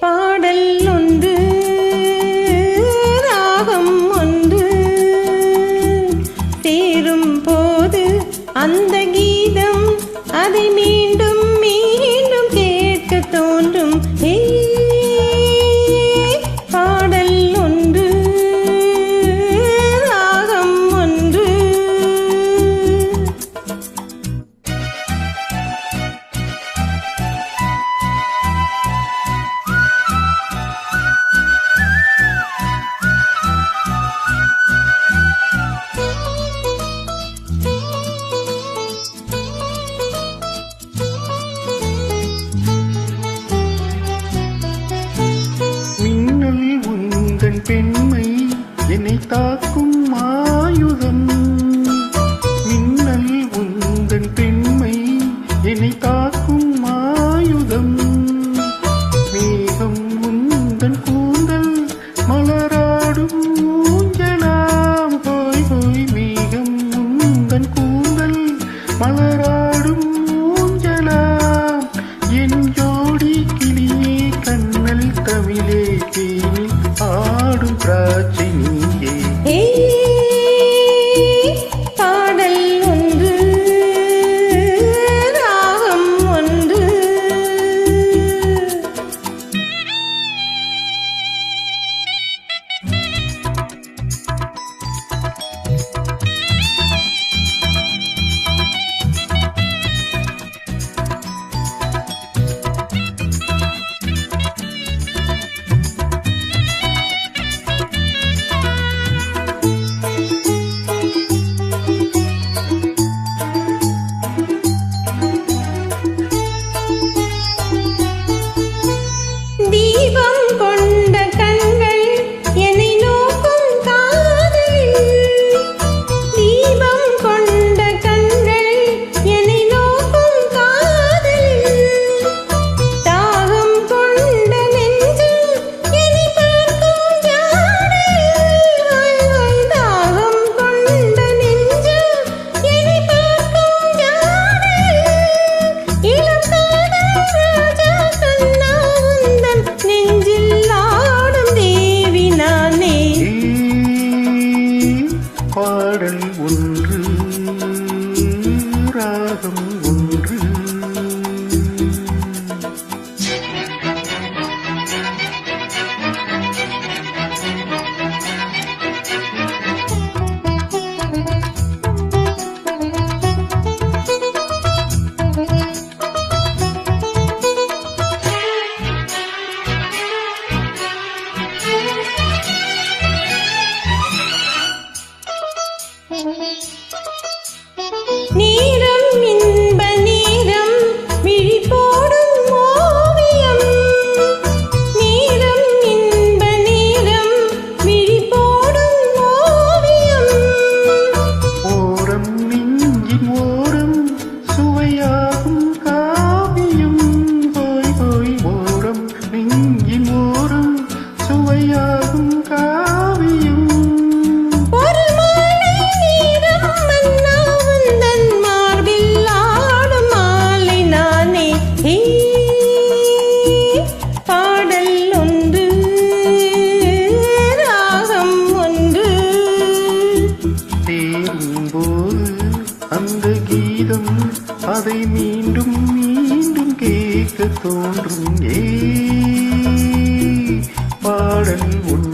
பாடல் ஒன்று ராகம் ஒன்று சேரும் போது அந்த கீதம் அதை மீண்டும் மீண்டும் கேட்க தோன்றும். பாடல் ஒன்று ராகம் ஒன்று. பெண்மை என்னை தாக்கும் ஆயுதம். மின்னல் உந்தன் பெண்மை என்னை தாக்கும் ஆயுதம். மேகம் உந்தன் கூந்தல் மலராடும் ஊஞ்சலாம். போய் போய் மேகம் உந்தன் கூந்தல் மலராடும் ஊஞ்சலாம். என் ஜோடி கிளியே கண்ணல் தமிழே தேனி ஆடும் திராட்சை நீயே. பாடல் ஒன்று ராகம் ஒன்று. தீபம் கொண்ட கண்கள் என்னை நோக்கும் காதலில். தீபம் கொண்ட கண்கள் என்னை நோக்கும் காதலில். தாகம் கொண்ட நெஞ்சு என்னை பார்க்கும் ஜாடையில். தாகம் கொண்ட நெஞ்சு என்னை பார்க்கும் ஜாடையில். இளம் காதல் ராஜா கண்ணா உந்தன் நெஞ்சில் ஆடும் தேவி நானே. பாடல் ஒன்று ராகம் ஒன்று. நீரம் இன்ப நீரம் விழி போடும் ஓவியம். நீரம் இன்ப நீரம் விழி போடும் ஓவியம். ஓரம் நெஞ்சின் ஓரம் சுவையாகும் காவியம். போய் போய் ஓரம் நெஞ்சின் ஓரம் சுவையாகும் காவியம். ஒரு மாலை நேரம் மன்னா உந்தன் மார்பில் ஆடும் மாலை நானே. பாடல் ஒன்று ராகம் ஒன்று. தேரும்போது அந்த கீதம் அதை மீண்டும் மீண்டும் கேட்க தோன்றும். பாடல் ஒன்று.